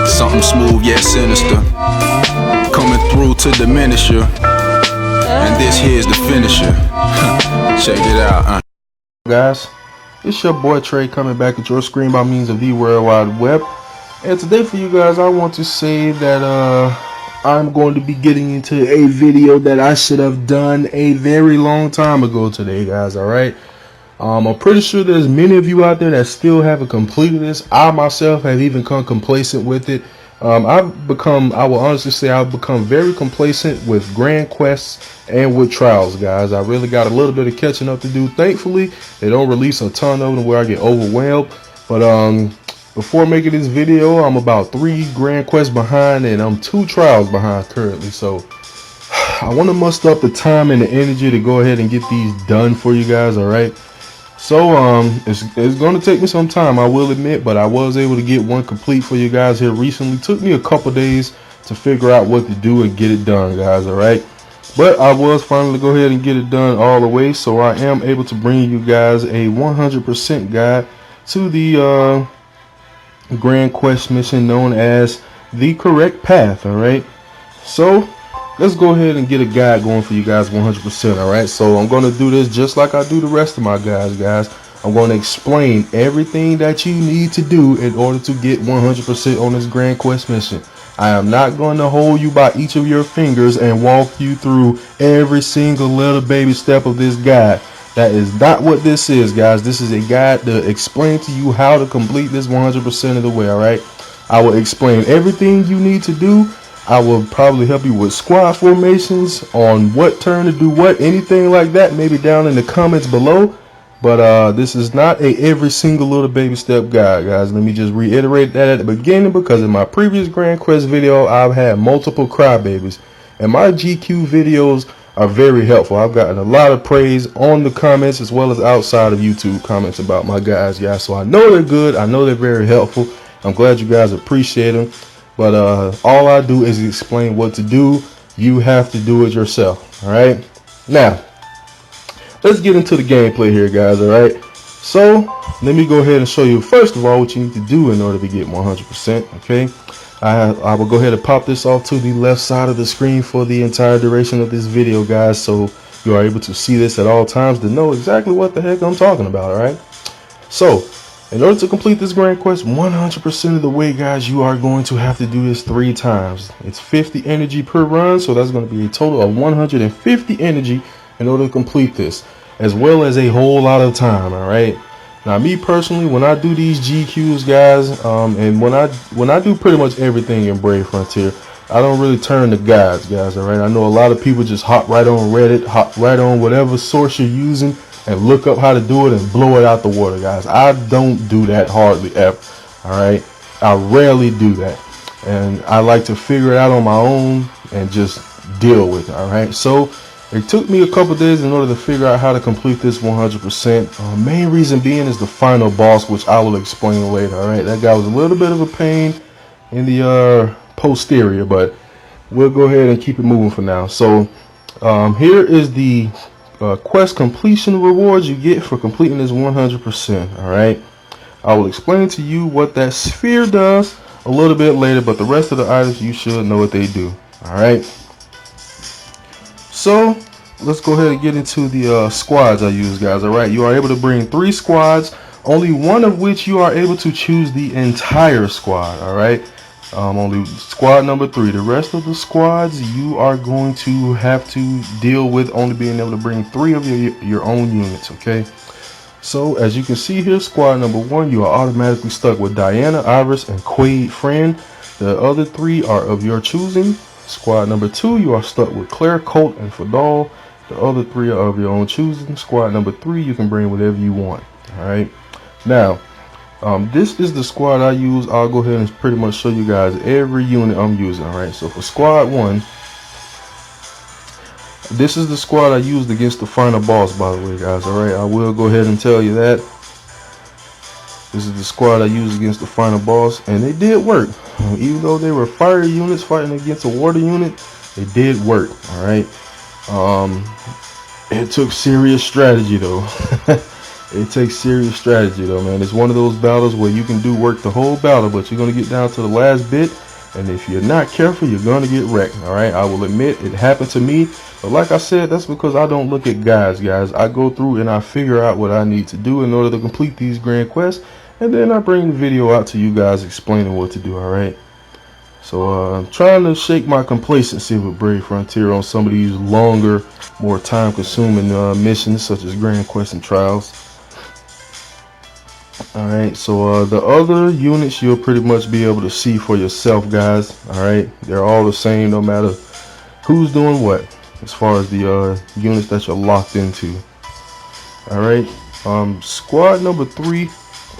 Something smooth yet sinister, coming through to diminish you. And this here's the finisher. Check it out, Guys, it's your boy Trey coming back at your screen by means of the World Wide Web. And today for you guys, I want to say that I'm going to be getting into a video that I should have done a very long time ago today, guys. Alright. I'm pretty sure there's many of you out there that still haven't completed this. I myself have even become complacent with it. I will honestly say I've become very complacent with Grand Quests and with Trials, guys. I really got a little bit of catching up to do. Thankfully, they don't release a ton of them where I get overwhelmed. But before making this video, I'm about 3 Grand Quests behind and I'm 2 Trials behind currently. So I want to muster up the time and the energy to go ahead and get these done for you guys, alright? So it's going to take me some time, I will admit, but I was able to get one complete for you guys here recently. Took me a couple days to figure out what to do and get it done, guys, alright? But I was finally go ahead and get it done all the way, so I am able to bring you guys a 100% guide to the Grand Quest mission known as The Correct Path, alright? So let's go ahead and get a guide going for you guys 100%, alright? So I'm going to do this just like I do the rest of my guys. I'm going to explain everything that you need to do in order to get 100% on this Grand Quest mission. I am not going to hold you by each of your fingers and walk you through every single little baby step of this guide. That is not what this is, guys. This is a guide to explain to you how to complete this 100% of the way, alright? I will explain everything you need to do. I will probably help you with squad formations, on what turn to do what, anything like that, maybe down in the comments below. But this is not a every single little baby step guide, guys. Let me just reiterate that at the beginning, because in my previous Grand Quest video, I've had multiple crybabies. And my GQ videos are very helpful. I've gotten a lot of praise on the comments as well as outside of YouTube comments about my guys, guys. So I know they're good. I know they're very helpful. I'm glad you guys appreciate them. But all I do is explain what to do. You have to do it yourself. All right. Now, let's get into the gameplay here, guys. All right. So let me go ahead and show you first of all what you need to do in order to get 100%. Okay. I will go ahead and pop this off to the left side of the screen for the entire duration of this video, guys, so you are able to see this at all times to know exactly what the heck I'm talking about. All right. So in order to complete this Grand Quest 100% of the way, guys, you are going to have to do this 3 times. It's 50 energy per run, so that's going to be a total of 150 energy in order to complete this, as well as a whole lot of time, alright? Now, me personally, when I do these GQs, guys, and when I do pretty much everything in Brave Frontier, I don't really turn to guides, guys, alright? I know a lot of people just hop right on Reddit, hop right on whatever source you're using, and look up how to do it and blow it out the water, guys. I don't do that hardly ever. All right, I rarely do that, and I like to figure it out on my own and just deal with it. All right, so it took me a couple days in order to figure out how to complete this 100%. Main reason being is the final boss, which I will explain later. All right, that guy was a little bit of a pain in the posterior, but we'll go ahead and keep it moving for now. So here is the quest completion rewards you get for completing this 100%. all right, I will explain to you what that sphere does a little bit later, but the rest of the items you should know what they do. All right, so let's go ahead and get into the squads I use, guys. All right, you are able to bring 3 squads, only one of which you are able to choose the entire squad. All right, only squad number 3. The rest of the squads you are going to have to deal with only being able to bring 3 of your own units. Okay, so as you can see here, squad number 1, you are automatically stuck with Diana, Iris, and Quaid Friend. The other 3 are of your choosing. Squad number 2, you are stuck with Claire, Colt, and Fadal. The other 3 are of your own choosing. Squad number 3, you can bring whatever you want. All right, now this is the squad I use. I'll go ahead and pretty much show you guys every unit I'm using. All right, so for squad 1, this is the squad I used against the final boss, by the way, guys. All right, I will go ahead and tell you that this is the squad I used against the final boss, and it did work. Even though they were fire units fighting against a water unit, it did work. All right, it took serious strategy though. It takes serious strategy though, man. It's one of those battles where you can do work the whole battle, but you're gonna get down to the last bit, and if you're not careful, you're gonna get wrecked. All right, I will admit it happened to me, but like I said, that's because I don't look at guys. I go through and I figure out what I need to do in order to complete these grand quests, and then I bring the video out to you guys explaining what to do. All right. So I'm trying to shake my complacency with Brave Frontier on some of these longer, more time-consuming missions, such as Grand Quest and Trials. Alright, so the other units you'll pretty much be able to see for yourself, guys. Alright, they're all the same no matter who's doing what, as far as the units that you're locked into. Alright, squad number 3,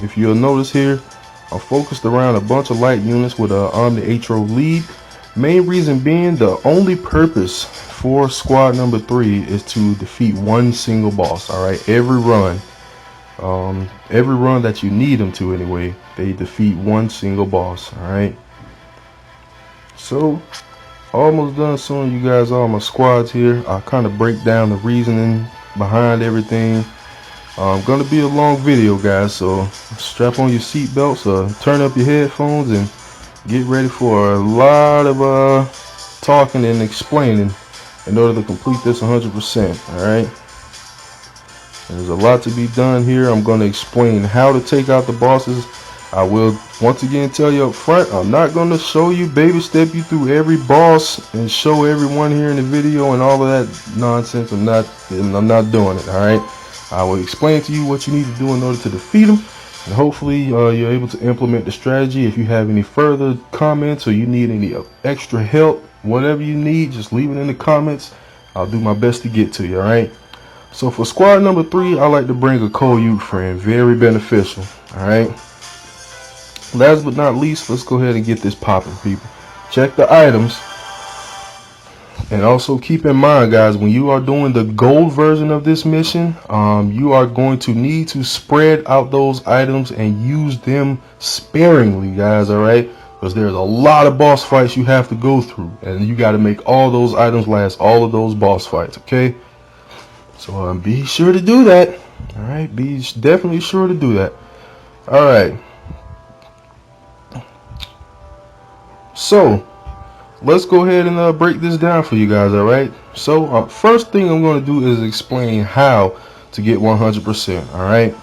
if you'll notice here, I'm focused around a bunch of light units with a Omni Atro lead. Main reason being, the only purpose for squad number 3 is to defeat one single boss. Alright, every run that you need them to anyway, they defeat one single boss. Alright, so almost done showing you guys all my squads here. I'll kind of break down the reasoning behind everything. Gonna be a long video, guys, so strap on your seat belts, turn up your headphones, and get ready for a lot of talking and explaining in order to complete this 100%. Alright, there's a lot to be done here. I'm going to explain how to take out the bosses. I will once again tell you up front, I'm not going to show you, baby step you through every boss and show everyone here in the video and all of that nonsense. I'm not doing it. Alright, I will explain to you what you need to do in order to defeat them, and hopefully you're able to implement the strategy. If you have any further comments or you need any extra help, whatever you need, just leave it in the comments. I'll do my best to get to you. Alright, so for squad number 3, I like to bring a Koyuk friend. Very beneficial. Alright, last but not least, let's go ahead and get this popping, people. Check the items. And also keep in mind, guys, when you are doing the gold version of this mission, you are going to need to spread out those items and use them sparingly, guys. Alright, because there's a lot of boss fights you have to go through, and you got to make all those items last all of those boss fights. Okay, so be sure to do that. Alright, be definitely sure to do that. Alright, so let's go ahead and break this down for you guys. Alright, so first thing I'm going to do is explain how to get 100%. Alright,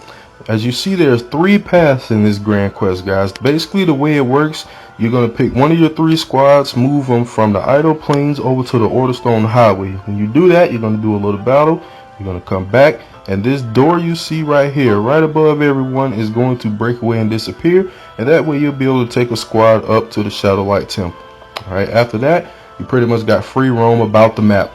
as you see, there's 3 paths in this grand quest, guys. Basically, the way it works, you're going to pick one of your 3 squads, move them from the idle plains over to the Orderstone Highway. When you do that, you're going to do a little battle. You're going to come back, and this door you see right here, right above everyone, is going to break away and disappear, and that way you'll be able to take a squad up to the Shadowlight Temple. Alright, after that, you pretty much got free roam about the map.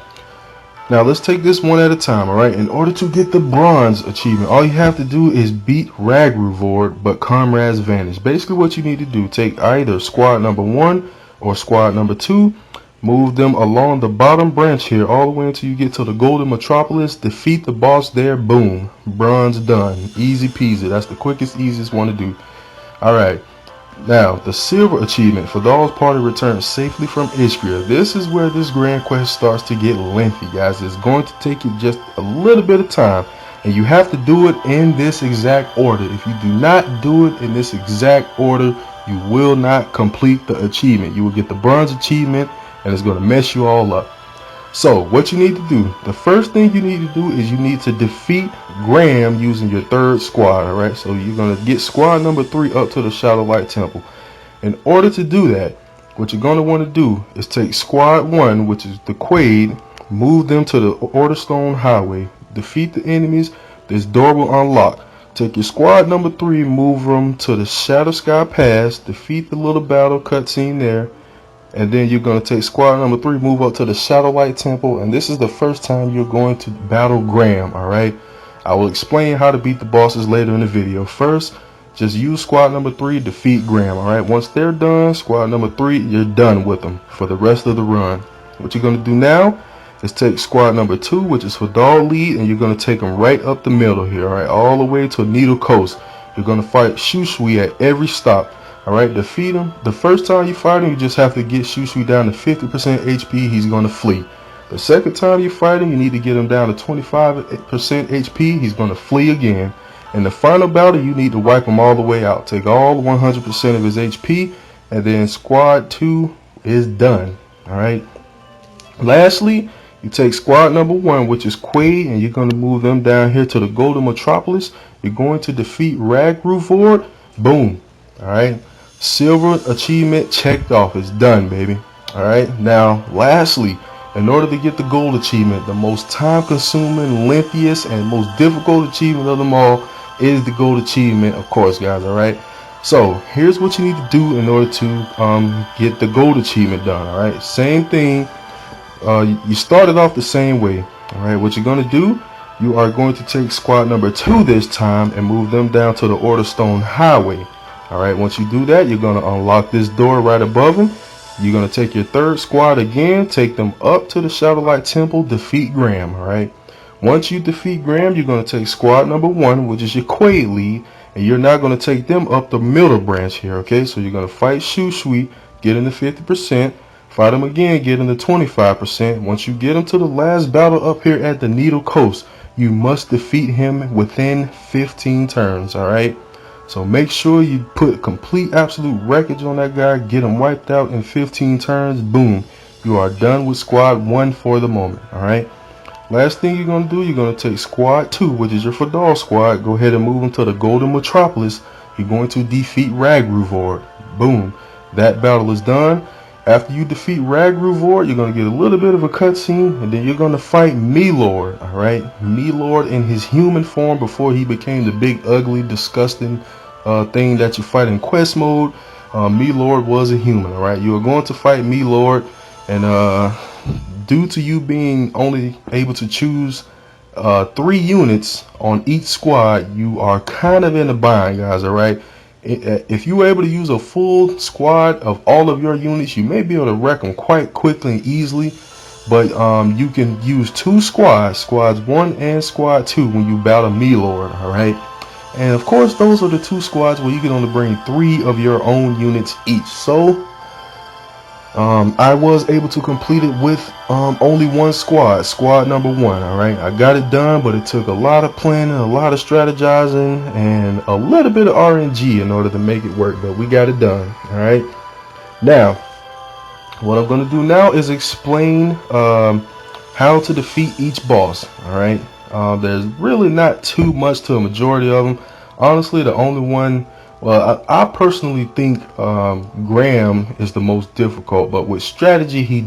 Now let's take this one at a time. Alright, in order to get the bronze achievement, all you have to do is beat Ragruvord but Comrades Vanish. Basically what you need to do, take either squad number 1 or squad number 2, move them along the bottom branch here all the way until you get to the Golden Metropolis, defeat the boss there, boom, bronze done. Easy peasy. That's the quickest, easiest one to do. Alright, now the silver achievement, for those party returns safely from Iskria. This is where this grand quest starts to get lengthy, guys. It's going to take you just a little bit of time, and you have to do it in this exact order. If you do not do it in this exact order, you will not complete the achievement. You will get the bronze achievement, and it's going to mess you all up. So what you need to do, the first thing you need to do is you need to defeat Graham using your 3rd squad. Alright, so you're going to get squad number 3 up to the Shadowlight Temple. In order to do that, what you're going to want to do is take squad 1, which is the Quaid, move them to the Orderstone Highway, defeat the enemies, this door will unlock. Take your squad number 3, move them to the Shadowsky Pass, defeat the little battle cutscene there. And then you're going to take squad number 3, move up to the Shadowlight Temple, and this is the first time you're going to battle Graham. Alright, I will explain how to beat the bosses later in the video. First, just use squad number 3, defeat Graham. Alright, once they're done, squad number 3, you're done with them for the rest of the run. What you're going to do now is take squad number 2, which is Fadal lead, and you're going to take them right up the middle here. Alright, all the way to Needle Coast. You're going to fight Shushui at every stop. Alright, defeat him. The first time you fight him, you just have to get Shushui down to 50% HP. He's going to flee. The second time you fight him, you need to get him down to 25% HP. He's going to flee again. In the final battle, you need to wipe him all the way out. Take all 100% of his HP, and then squad 2 is done. Alright. Lastly, you take squad number 1, which is Quaid, and you're going to move them down here to the Golden Metropolis. You're going to defeat Ragruvord. Boom. Alright. Silver achievement checked off. It's done, baby. Alright. Now, lastly, in order to get the gold achievement, the most time-consuming, lengthiest, and most difficult achievement of them all is the gold achievement, of course, guys. Alright. So, here's what you need to do in order to get the gold achievement done. Alright. Same thing. You started off the same way. Alright, what you're going to do, you are going to take squad number 2 this time and move them down to the Orderstone Highway. Alright, once you do that, you're going to unlock this door right above them. You're going to take your third squad again, take them up to the Shadowlight Temple, defeat Graham. Alright, once you defeat Graham, you're going to take squad number 1, which is your Quaid lead, and you're now going to take them up the middle branch here. Okay, so you're going to fight Shushui, get into 50%. Fight him again, get him to 25%. Once you get him to the last battle up here at the Needle Coast, you must defeat him within 15 turns. Alright, so make sure you put complete absolute wreckage on that guy, get him wiped out in 15 turns. Boom, you are done with squad 1 for the moment. Alright, last thing you're going to do, you're going to take squad 2, which is your Fadal squad. Go ahead and move him to the Golden Metropolis. You're going to defeat Ragruvord. Boom, that battle is done. After you defeat Ragruvord, you're going to get a little bit of a cutscene, and then you're going to fight Melord. Alright, Melord in his human form before he became the big, ugly, disgusting thing that you fight in quest mode. Melord was a human. Alright, you are going to fight Melord, and due to you being only able to choose 3 units on each squad, you are kind of in a bind, guys. Alright, if you were able to use a full squad of all of your units, you may be able to wreck them quite quickly and easily. But you can use 2 squads, squads 1 and squad 2, when you battle Melord. Alright, and of course those are the 2 squads where you can only bring 3 of your own units each. So I was able to complete it with only 1 squad number 1. Alright, I got it done, but it took a lot of planning, a lot of strategizing, and a little bit of RNG in order to make it work, but we got it done. Alright, now what I'm going to do now is explain how to defeat each boss. Alright, there's really not too much to a majority of them. Honestly, the only one, well, I personally think Graham is the most difficult, but with strategy he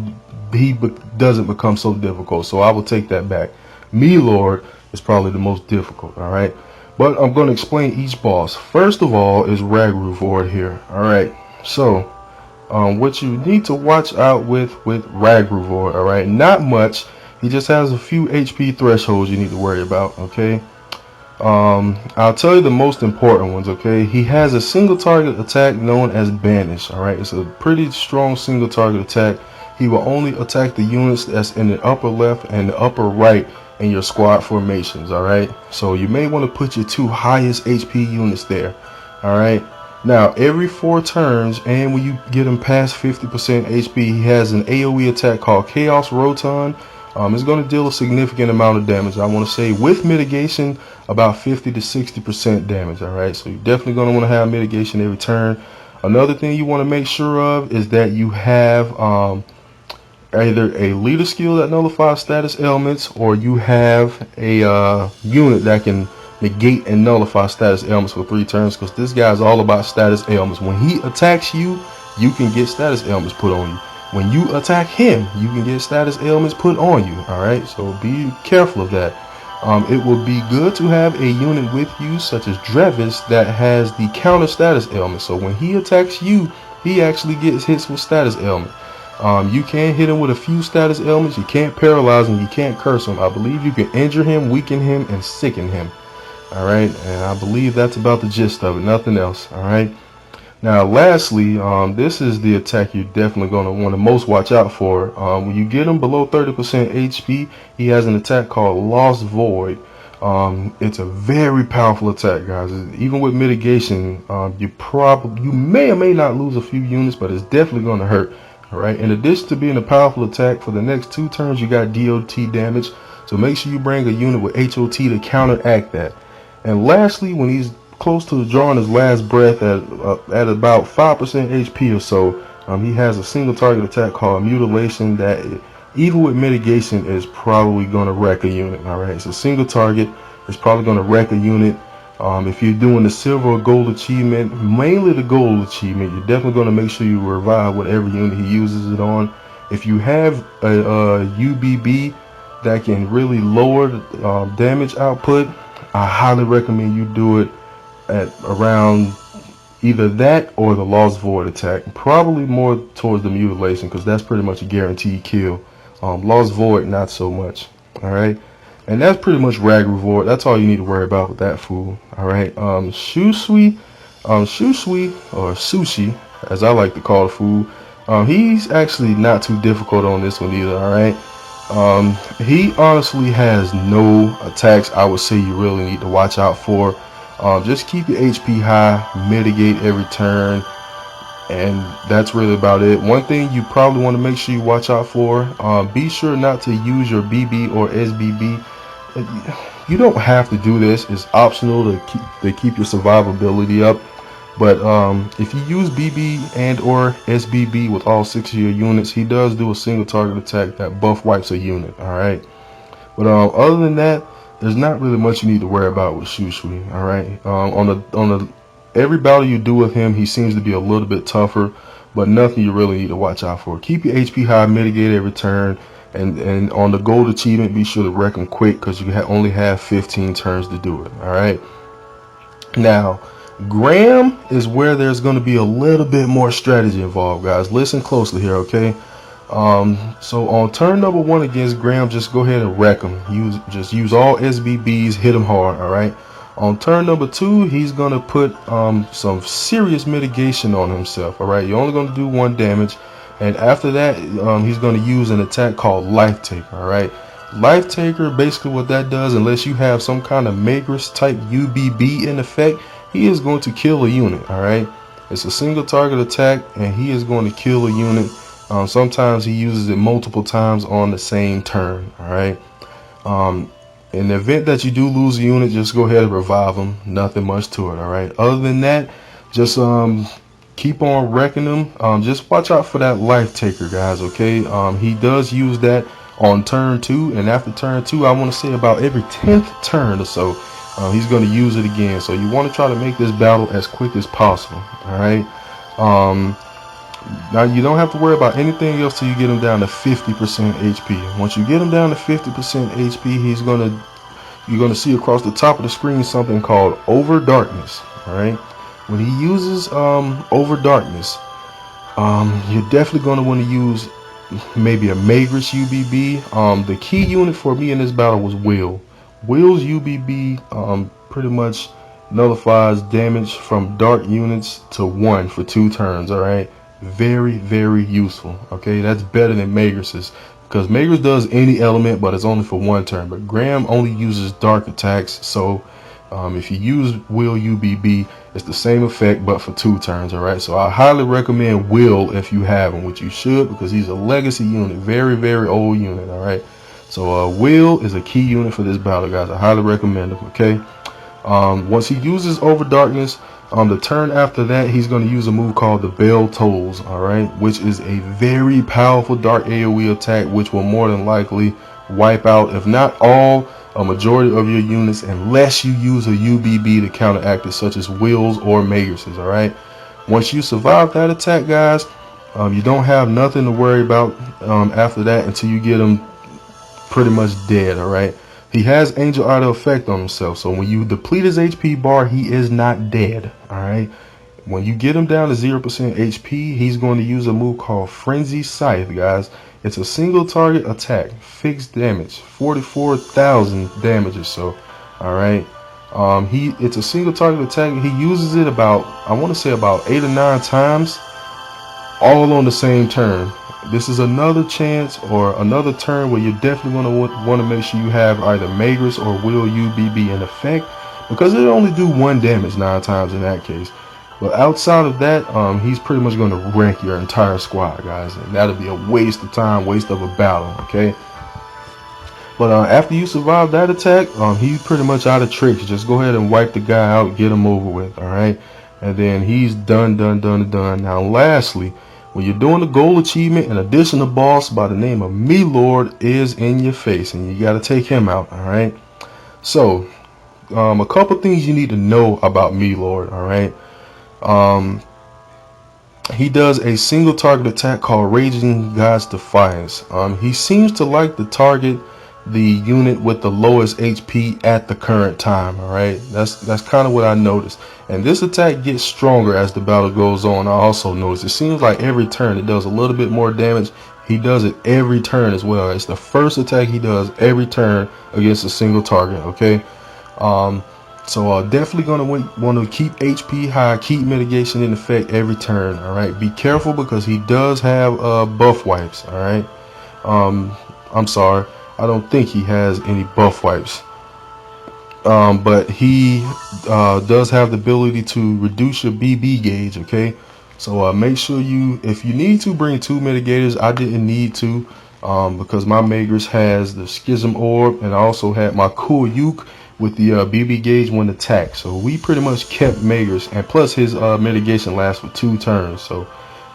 doesn't become so difficult, so I will take that back. Melord is probably the most difficult. Alright, but I'm going to explain each boss. First of all is Ragruvord here. Alright, so what you need to watch out with Ragruvord, alright, not much. He just has a few HP thresholds you need to worry about. Okay, I'll tell you the most important ones. Okay, he has a single target attack known as Banish. Alright, it's a pretty strong single target attack. He will only attack the units that's in the upper left and the upper right in your squad formations. Alright, so you may want to put your 2 highest HP units there. Alright, now every 4 turns, and when you get him past 50% HP, he has an AoE attack called Chaos Roton. It's going to deal a significant amount of damage. I want to say with mitigation about 50 to 60% damage. Alright, so you're definitely going to want to have mitigation every turn. Another thing you want to make sure of is that you have either a leader skill that nullifies status elements, or you have a unit that can negate and nullify status elements for 3 turns, because this guy is all about status elements. When he attacks you, you can get status elements put on you. When you attack him, you can get status elements put on you. Alright, so be careful of that. It will be good to have a unit with you such as Drevis that has the counter status element, so when he attacks you, he actually gets hits with status element. You can hit him with a few status elements. You can't paralyze him, you can't curse him. I believe you can injure him, weaken him, and sicken him. Alright, and I believe that's about the gist of it, nothing else. Alright, now lastly, this is the attack you're definitely going to want to most watch out for. When you get him below 30% HP, he has an attack called Lost Void. It's a very powerful attack, guys. Even with mitigation, you may or may not lose a few units, but it's definitely going to hurt. Alright, in addition to being a powerful attack, for the next 2 turns you got DOT damage, so make sure you bring a unit with HOT to counteract that. And lastly, when he's close to drawing his last breath at about 5% HP or so, he has a single target attack called Mutilation that, even with mitigation, is probably going to wreck a unit. Alright, it's a single target. It's probably going to wreck a unit. If you're doing the silver or gold achievement, mainly the gold achievement, you're definitely going to make sure you revive whatever unit he uses it on. If you have a UBB that can really lower damage output, I highly recommend you do it at around either that or the Lost Void attack. Probably more towards the Mutilation, because that's pretty much a guaranteed kill. Lost Void, not so much. Alright, and that's pretty much Rag Void. That's all you need to worry about with that fool. Alright, Shusui, or Sushi, as I like to call the fool, he's actually not too difficult on this one either. Alright, he honestly has no attacks I would say you really need to watch out for. Just keep your HP high, mitigate every turn, and that's really about it. One thing you probably want to make sure you watch out for, be sure not to use your BB or SBB. You don't have to do this. It's optional to keep your survivability up. But if you use BB and or SBB with all 6 of your units, he does do a single target attack that buff wipes a unit. Alright, but other than that, there's not really much you need to worry about with Shusui. Alright, on every battle you do with him, he seems to be a little bit tougher, but nothing you really need to watch out for. Keep your HP high, mitigate every turn, and on the gold achievement, be sure to wreck him quick, because you only have 15 turns to do it. Alright, now Graham is where there's going to be a little bit more strategy involved, guys. Listen closely here, okay? So on turn number 1 against Graham, just go ahead and wreck him. Just use all SBBs, hit him hard. Alright, on turn number 2, he's going to put some serious mitigation on himself. Alright, you're only going to do 1 damage, and after that, he's going to use an attack called Life Taker. Alright, Life Taker, basically what that does, unless you have some kind of Magrus type UBB in effect, he is going to kill a unit. Alright, it's a single target attack, and he is going to kill a unit. Sometimes he uses it multiple times on the same turn. Alright, in the event that you do lose a unit, just go ahead and revive him. Nothing much to it. Alright, other than that, just keep on wrecking them. Just watch out for that Life Taker, guys. Okay, he does use that on turn 2, and after turn 2, I want to say about every 10th turn or so, he's going to use it again. So you want to try to make this battle as quick as possible. Alright, now you don't have to worry about anything else till you get him down to 50% HP. Once you get him down to 50% HP, you're gonna see across the top of the screen something called Over Darkness. Alright, when he uses Over Darkness, you're definitely gonna want to use maybe a Magrus UBB. The key unit for me in this battle was Will. Will's UBB pretty much nullifies damage from dark units to 1 for 2 turns. Alright, very, very useful. Okay, that's better than Magrus's, because Magrus does any element, but it's only for 1 turn. But Graham only uses dark attacks, so if you use Will UBB, it's the same effect but for 2 turns. Alright, so I highly recommend Will if you have him, which you should, because he's a legacy unit, very, very old unit. Alright, so Will is a key unit for this battle, guys. I highly recommend him. Okay, once he uses Over Darkness, the turn after that, he's going to use a move called the Bell Tolls. Alright, which is a very powerful dark AoE attack, which will more than likely wipe out, if not all, a majority of your units, unless you use a UBB to counteract it, such as Will's or Magrus's. Alright, once you survive that attack, guys, you don't have nothing to worry about after that until you get him pretty much dead. Alright, he has Angel Idol effect on himself, so when you deplete his HP bar, he is not dead. Alright, when you get him down to 0% HP, he's going to use a move called Frenzy Scythe, guys. It's a single target attack, fixed damage, 44,000 damage or so. Alright, it's a single target attack. He uses it about, I want to say about 8 or 9 times, all on the same turn. This is another chance or another turn where you're definitely going to want to make sure you have either Magrus or Will UBB in effect, because it only do 1 damage 9 times in that case. But outside of that, he's pretty much going to wreck your entire squad, guys, and that'll be a waste of time, waste of a battle. Okay, But after you survive that attack, he's pretty much out of tricks. Just go ahead and wipe the guy out, get him over with, alright? And then he's done. Now lastly, when you're doing the goal achievement, an additional boss by the name of Melord is in your face, and you gotta take him out, alright? So, a couple things you need to know about Melord, alright? He does a single target attack called Raging God's Defiance. He seems to like to target the unit with the lowest HP at the current time. All right, that's kind of what I noticed. And this attack gets stronger as the battle goes on. I also noticed it seems like every turn it does a little bit more damage. He does it every turn as well. It's the first attack he does every turn against a single target. Okay, so definitely gonna want to keep HP high, keep mitigation in effect every turn. All right, be careful because he does have buff wipes. All right, I'm sorry, I don't think he has any buff wipes, but he does have the ability to reduce your BB gauge. Okay, so make sure you, if you need to, bring 2 mitigators. I didn't need to because my Magus has the Schism Orb, and I also had my Cool Uke with the BB gauge when attacked. So we pretty much kept Magus, and plus his mitigation lasts for 2 turns. So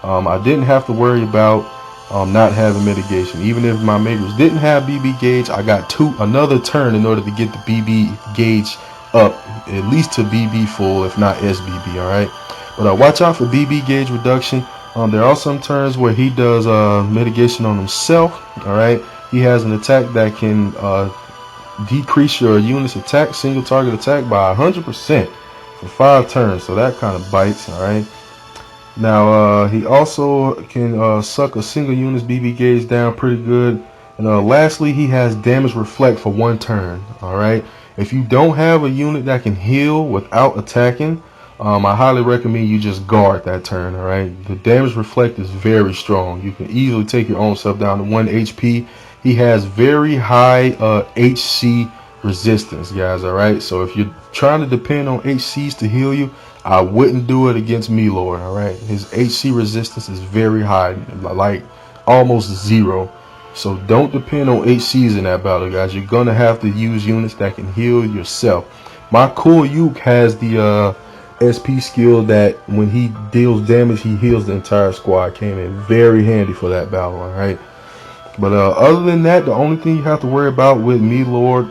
I didn't have to worry about not having mitigation. Even if my Magus didn't have BB gauge, I got another turn in order to get the BB gauge up at least to BB full, if not SBB. All right, but watch out for BB gauge reduction. There are some turns where he does mitigation on himself. All right, he has an attack that can decrease your unit's attack, single target attack, by 100% for 5 turns. So that kind of bites. All right, now he also can suck a single unit's BB gauge down pretty good. And lastly, he has damage reflect for 1 turn. All right, if you don't have a unit that can heal without attacking, I highly recommend you just guard that turn. All right, the damage reflect is very strong. You can easily take your own self down to 1 HP. He has very high HC resistance, guys. All right, so if you're trying to depend on HCs to heal you, I wouldn't do it against Melord. All right, his HC resistance is very high, like almost 0. So don't depend on HCs in that battle, guys. You're gonna have to use units that can heal yourself. My Cool Uke has the SP skill that when he deals damage, he heals the entire squad. Came in very handy for that battle. All right. But other than that, the only thing you have to worry about with Melord,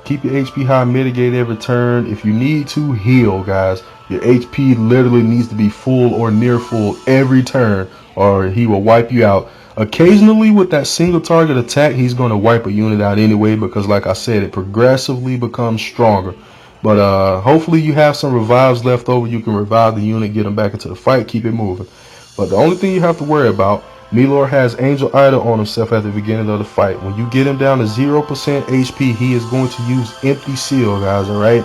keep your HP high, mitigate every turn. If you need to heal, guys, your HP literally needs to be full or near full every turn, or he will wipe you out. Occasionally with that single target attack, he's going to wipe a unit out anyway, because like I said, it progressively becomes stronger. But hopefully you have some revives left over. You can revive the unit, get them back into the fight, keep it moving. But the only thing you have to worry about, Melord has Angel Idol on himself at the beginning of the fight. When you get him down to 0% HP, he is going to use Empty Seal, guys. All right.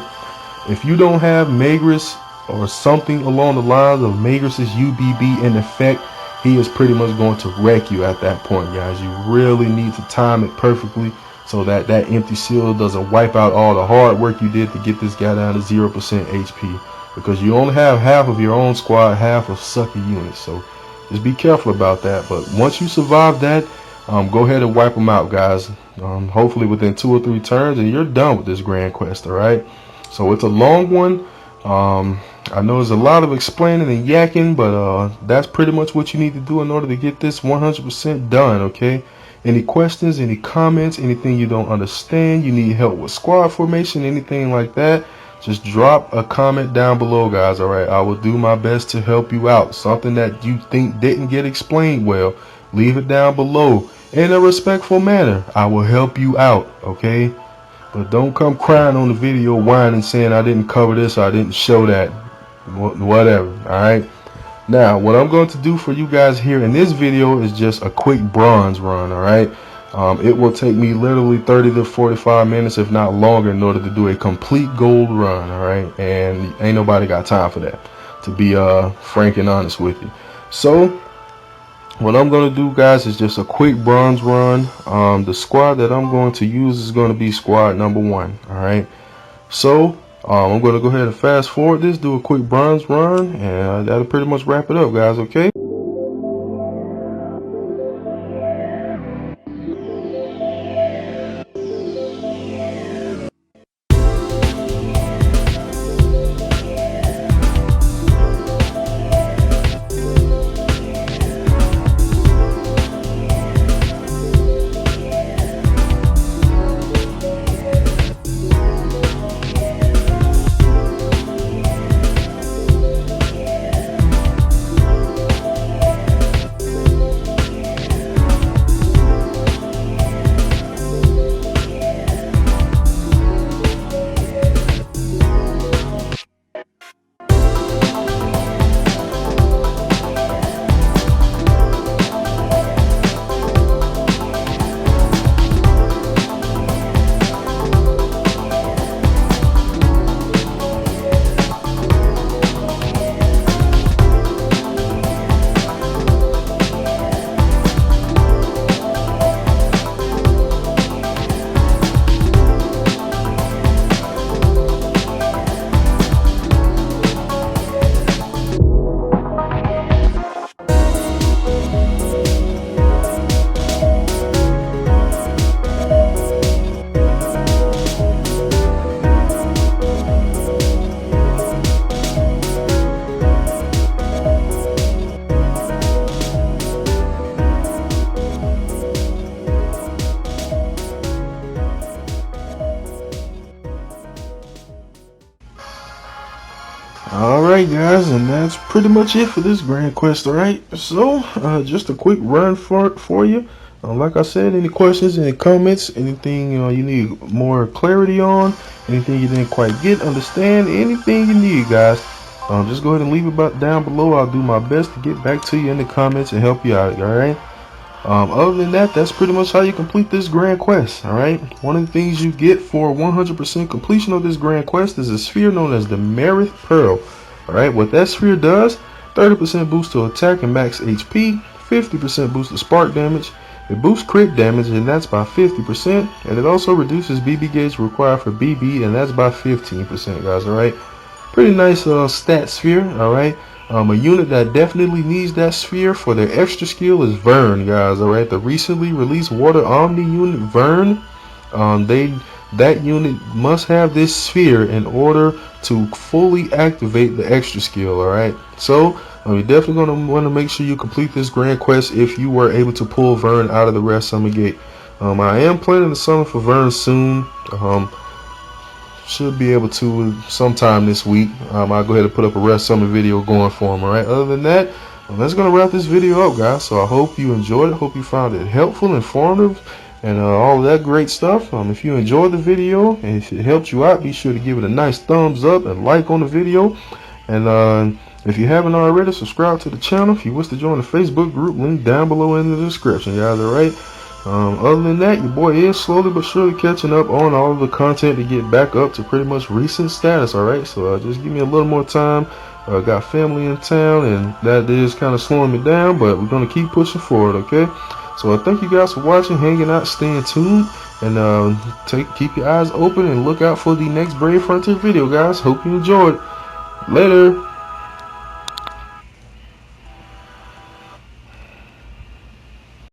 If you don't have Magus or something along the lines of Magus's UBB in effect, he is pretty much going to wreck you at that point, guys. You really need to time it perfectly so that that Empty Seal doesn't wipe out all the hard work you did to get this guy down to 0% HP. Because you only have half of your own squad, half of sucky units. So just be careful about that. But once you survive that, go ahead and wipe them out, guys. Hopefully within 2 or 3 turns, and you're done with this grand quest. All right. So it's a long one. I know there's a lot of explaining and yakking, but that's pretty much what you need to do in order to get this 100% done. Okay. Any questions, any comments, anything you don't understand, you need help with squad formation, anything like that, just drop a comment down below, guys. All right, I will do my best to help you out. Something that you think didn't get explained well, leave it down below in a respectful manner. I will help you out, okay? But don't come crying on the video, whining, saying I didn't cover this, or I didn't show that, whatever. All right. Now, what I'm going to do for you guys here in this video is just a quick bronze run. All right. It will take me literally 30 to 45 minutes, if not longer, in order to do a complete gold run. All right, and ain't nobody got time for that, to be frank and honest with you. So what I'm going to do, guys, is just a quick bronze run. The squad that I'm going to use is going to be squad number 1. All right, so I'm going to go ahead and fast forward this, do a quick bronze run, and that'll pretty much wrap it up, guys. Okay. Alright guys, and that's pretty much it for this Grand Quest, alright? So, just a quick run for you. Like I said, any questions, any comments, anything you need more clarity on, anything you didn't quite get, understand, anything you need, guys, just go ahead and leave it down below. I'll do my best to get back to you in the comments and help you out, alright? Other than that, that's pretty much how you complete this Grand Quest, alright? One of the things you get for 100% completion of this Grand Quest is a sphere known as the Marith Pearl. Alright, what that sphere does, 30% boost to attack and max HP, 50% boost to spark damage, it boosts crit damage and that's by 50%, and it also reduces BB gauge required for BB and that's by 15%, guys, alright? Pretty nice stat sphere, alright? A unit that definitely needs that sphere for their extra skill is Vern, guys, alright? The recently released Water Omni unit, Vern, that unit must have this sphere in order to fully activate the extra skill, alright? So, you're definitely going to want to make sure you complete this Grand Quest if you were able to pull Vern out of the Red Summon Gate. I am planning to summon for Vern soon. Should be able to sometime this week. I'll go ahead and put up a Red Summon video going for him, alright? Other than that, that's going to wrap this video up, guys. So I hope you enjoyed it. Hope you found it helpful, informative, and all of that great stuff. If you enjoyed the video and if it helped you out, be sure to give it a nice thumbs up and like on the video. And if you haven't already, subscribe to the channel. If you wish to join the Facebook group, link down below in the description, guys, alright? Other than that, your boy is slowly but surely catching up on all of the content to get back up to pretty much recent status, alright? So just give me a little more time. Got family in town and that is kind of slowing me down, but we're going to keep pushing forward, okay? So thank you guys for watching, hanging out, staying tuned, and keep your eyes open and look out for the next Brave Frontier video, guys. Hope you enjoyed. Later.